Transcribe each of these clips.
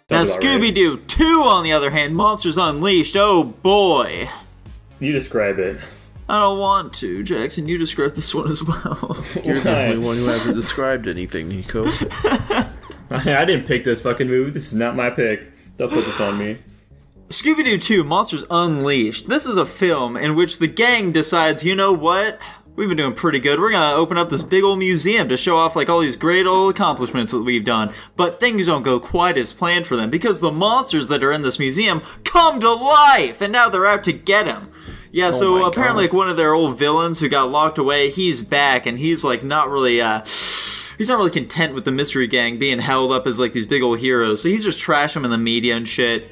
Now, Scooby-Doo 2, on the other hand, Monsters Unleashed, oh boy. You describe it. I don't want to. Jackson, you describe this one as well. You're the only one who hasn't described anything, Nico. I didn't pick this fucking movie. This is not my pick. Don't put this on me. Scooby-Doo 2, Monsters Unleashed. This is a film in which the gang decides, you know what? We've been doing pretty good. We're gonna open up this big old museum to show off like all these great old accomplishments that we've done. But things don't go quite as planned for them because the monsters that are in this museum come to life, and now they're out to get them. Yeah, so apparently like one of their old villains who got locked away, he's back, and he's like not really he's not really content with the mystery gang being held up as like these big old heroes. So he's just trashing them in the media and shit.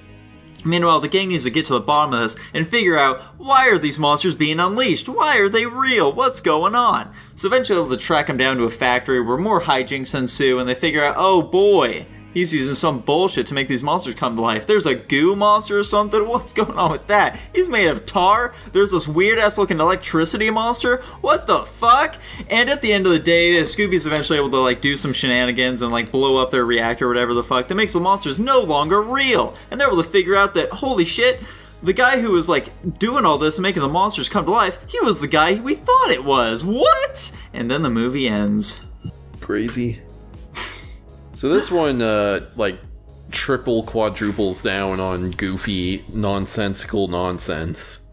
Meanwhile, the gang needs to get to the bottom of this and figure out, why are these monsters being unleashed? Why are they real? What's going on? So eventually they'll track them down to a factory where more hijinks ensue, and they figure out, oh boy, he's using some bullshit to make these monsters come to life. There's a goo monster or something? What's going on with that? He's made of tar? There's this weird-ass looking electricity monster? What the fuck? And at the end of the day, Scooby's eventually able to like do some shenanigans and like blow up their reactor or whatever the fuck that makes the monsters no longer real. And they're able to figure out that, holy shit, the guy who was like doing all this and making the monsters come to life, he was the guy we thought it was. What? And then the movie ends. Crazy. So this one, like, triple quadruples down on goofy, nonsensical nonsense.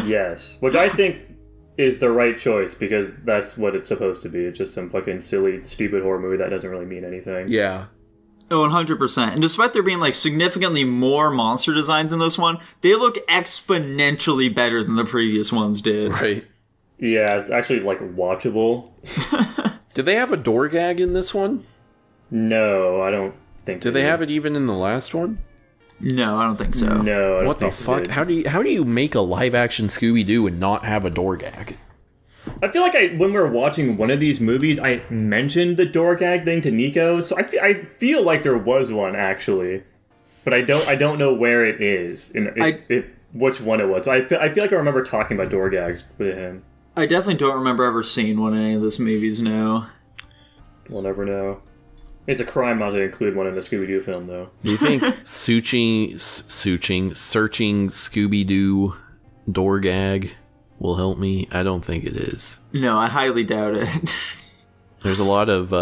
Yes, which I think is the right choice, because that's what it's supposed to be. It's just some fucking silly, stupid horror movie that doesn't really mean anything. Yeah. Oh, 100%. And despite there being, like, significantly more monster designs in this one, they look exponentially better than the previous ones did. Right. Yeah, it's actually, like, watchable. Did they have a door gag in this one? No, I don't think Did they have it even in the last one? No, I don't think so. No, I don't What the think fuck? they did. How do you make a live-action Scooby-Doo and not have a door gag? I feel like when we were watching one of these movies, I mentioned the door gag thing to Nico, so I feel like there was one, actually. But I don't know where it is, which one it was. So I feel like I remember talking about door gags with him. I definitely don't remember ever seeing one in any of these movies, no. We'll never know. It's a crime not to include one in the Scooby-Doo film, though. Do you think searching Scooby-Doo door gag will help me? I don't think it is. No, I highly doubt it. There's a lot of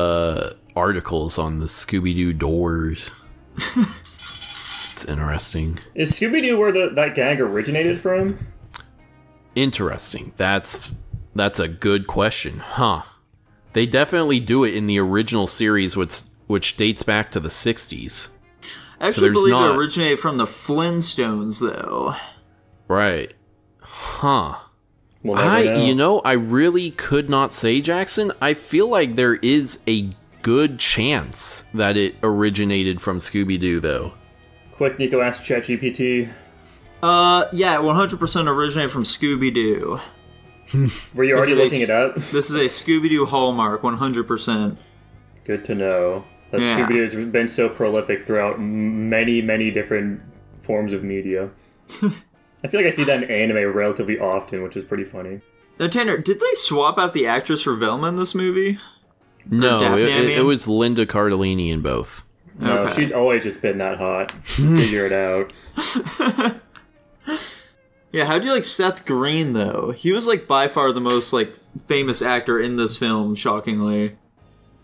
articles on the Scooby-Doo doors. It's interesting. Is Scooby-Doo where that gag originated from? Interesting. That's a good question, huh? They definitely do it in the original series, which dates back to the 60s. I actually believe it originated from the Flintstones, though. Right. Huh. We'll never know. You know, I really could not say, Jackson. I feel like there is a good chance that it originated from Scooby-Doo, though. Quick, Nico, ask ChatGPT. Yeah, 100% originated from Scooby-Doo. Were you already looking it up? This is a Scooby-Doo hallmark, 100%. Good to know. That Scooby-Doo has been so prolific throughout many, many different forms of media. I feel like I see that in anime relatively often, which is pretty funny. Now, Tanner, did they swap out the actress for Velma in this movie? No, it was Linda Cardellini in both. No, Okay. She's always just been that hot. Figure it out. Yeah, how'd you like Seth Green, though? He was, like, by far the most, like, famous actor in this film, shockingly.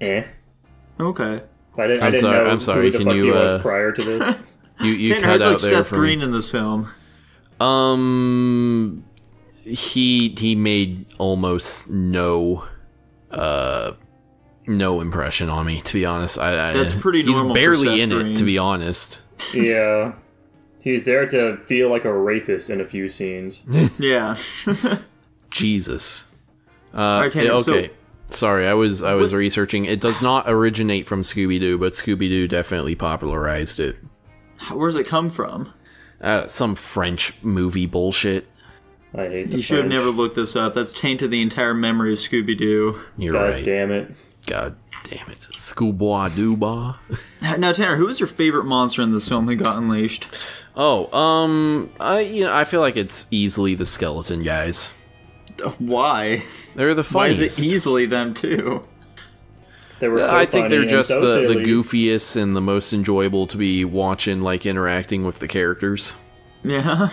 Eh. Okay. I didn't know I'm sorry. who the Can fuck you he was prior to this. you Tanner, cut how'd you out like there Seth for Green me. in this film? He made almost no impression on me, to be honest. That's pretty normal. He's barely for Seth in Green. it, to be honest. Yeah. He's there to feel like a rapist in a few scenes. Yeah. Jesus. Alright, Tanner, okay. Sorry, I was researching. It does not originate from Scooby-Doo, but Scooby-Doo definitely popularized it. Where's it come from? Some French movie bullshit. I hate the You should have French. never looked this up. That's tainted the entire memory of Scooby-Doo. You're God right. damn it. God damn it. Scooby-Doo. Now, Tanner, who was your favorite monster in this film who got unleashed? I feel like it's easily the skeleton guys. Why? They're the Why funniest. is it easily them, too? They were so I think funny they're and just so the silly. goofiest and the most enjoyable to be watching, like, interacting with the characters. Yeah.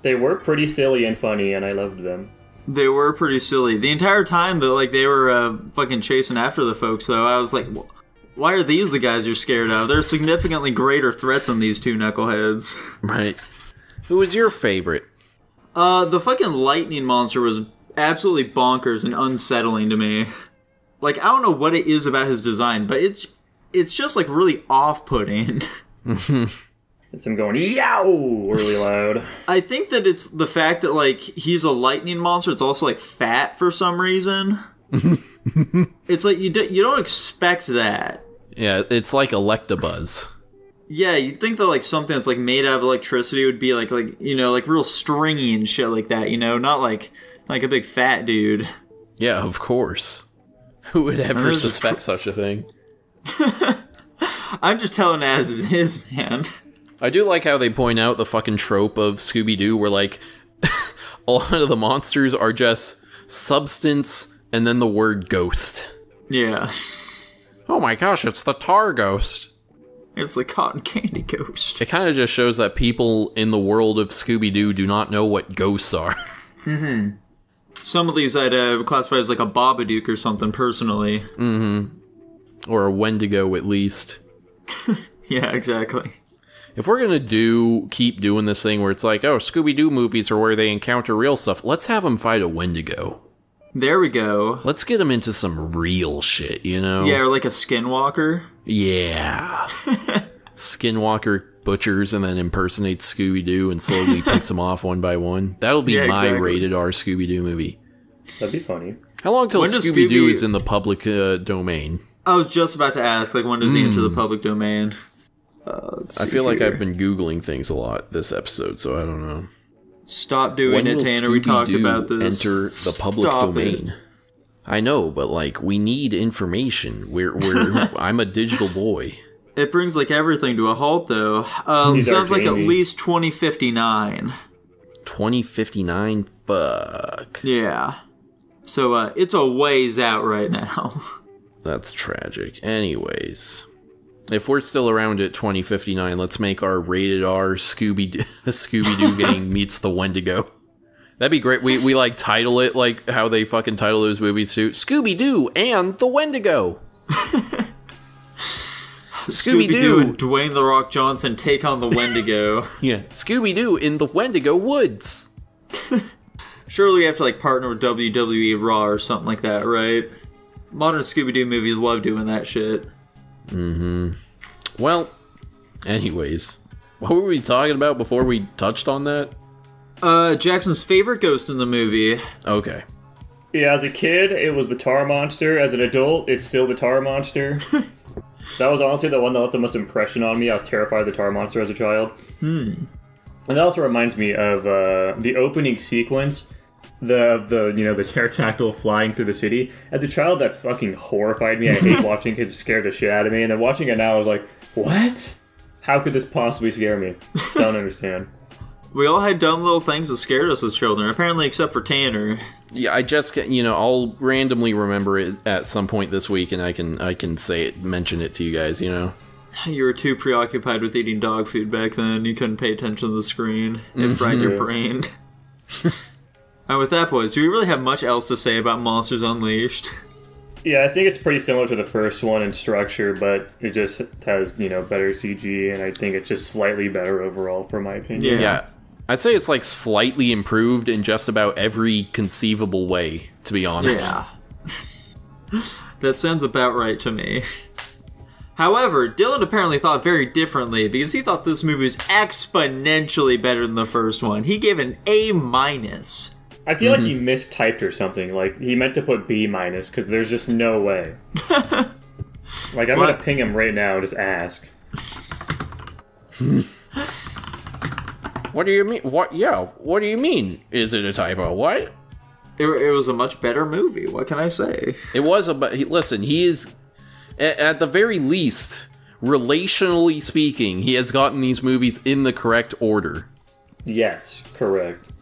They were pretty silly and funny, and I loved them. They were pretty silly. The entire time that, like, they were fucking chasing after the folks, though, I was like, why are these the guys you're scared of? They're significantly greater threats than these two knuckleheads. Right. Who was your favorite? The fucking lightning monster was absolutely bonkers and unsettling to me. Like, I don't know what it is about his design, but it's just, like, really off-putting. It's him going, yow, really loud. I think that it's the fact that, like, he's a lightning monster. It's also, like, fat for some reason. It's like, you don't expect that. Yeah, it's like Electabuzz. Yeah, you'd think that, like, something that's, like, made out of electricity would be, like you know, like, real stringy and shit like that, you know? Not, like a big fat dude. Yeah, of course. Who would ever suspect such a thing? I'm just telling it as it is, man. I do like how they point out the fucking trope of Scooby-Doo where, like, a lot of the monsters are just substance and then the word ghost. Yeah. Oh my gosh, it's the tar ghost. It's the cotton candy ghost. It kind of just shows that people in the world of Scooby-Doo do not know what ghosts are. Mm-hmm. Some of these I'd classify as like a Babadook or something, personally. Mm-hmm. Or a Wendigo, at least. Yeah, exactly. If we're gonna keep doing this thing where it's like, oh, Scooby-Doo movies are where they encounter real stuff, let's have them fight a Wendigo. There we go. Let's get them into some real shit, you know? Yeah, or like a Skinwalker. Yeah. Skinwalker butchers and then impersonates Scooby-Doo and slowly picks them off one by one. That'll be my rated R Scooby-Doo movie. That'd be funny. How long till Scooby-Doo is in the public domain? I was just about to ask, like, when does he enter the public domain? I feel like I've been Googling things a lot this episode, so I don't know. Stop doing it, Tanner. We talked about this. Enter the public domain. I know, but, like, we need information. I'm a digital boy. It brings, like, everything to a halt, though. Sounds like at least 2059. 2059? Fuck. Yeah. So, it's a ways out right now. That's tragic. Anyways, if we're still around at 2059, let's make our rated R Scooby-Doo gang meets the Wendigo. That'd be great. We like title it like how they fucking title those movies too. Scooby-Doo and the Wendigo. Scooby-Doo and Dwayne "The Rock" Johnson take on the Wendigo. Yeah, Scooby-Doo in the Wendigo woods. Surely we have to like partner with WWE Raw or something like that, right? Modern Scooby-Doo movies love doing that shit. Mm-hmm. Well, anyways, what were we talking about before we touched on that? Jackson's favorite ghost in the movie. Okay. Yeah, as a kid, it was the tar monster. As an adult, it's still the tar monster. That was honestly the one that left the most impression on me. I was terrified of the tar monster as a child. And that also reminds me of the opening sequence, the pterodactyl flying through the city. As a child, that fucking horrified me. I hate watching kids scare the shit out of me. And then watching it now, I was like, what? How could this possibly scare me? Don't understand. We all had dumb little things that scared us as children, apparently except for Tanner. Yeah, I just, I'll randomly remember it at some point this week, and I can say it, mention it to you guys, You were too preoccupied with eating dog food back then. You couldn't pay attention to the screen. It fried your brain. And with that, boys, do we really have much else to say about Monsters Unleashed? Yeah, I think it's pretty similar to the first one in structure, but it just has, better CG, and I think it's just slightly better overall, for my opinion. Yeah. I'd say it's like slightly improved in just about every conceivable way, to be honest. Yeah. That sounds about right to me. However, Dylan apparently thought very differently because he thought this movie was exponentially better than the first one. He gave an A-. I feel like he mistyped or something. Like, he meant to put B-, because there's just no way. Like, I'm going to ping him right now and just ask. What do you mean? What? Yeah, what do you mean? Is it a typo? What? It was a much better movie. What can I say? It was listen, he is, at the very least, relationally speaking, he has gotten these movies in the correct order. Yes, correct.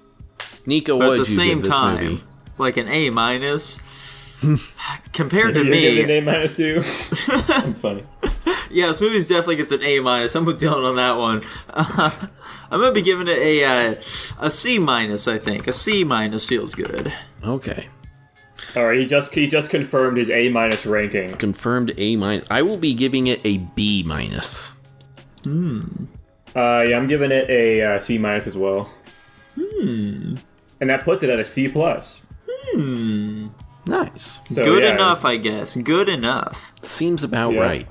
Nico, but what at the did you same give this time, movie? like an A-. Compared to You're me, giving it an A- too. I'm funny. yeah, this movie definitely gets an A-. I'm with Dylan on that one. I'm gonna be giving it a C-. I think a C- feels good. Okay. All right, he just confirmed his A- ranking. Confirmed A-. I will be giving it a B-. Yeah, I'm giving it a C- as well. And that puts it at a C+. Nice. So, Good yeah, enough, I guess. Good enough. Seems about right.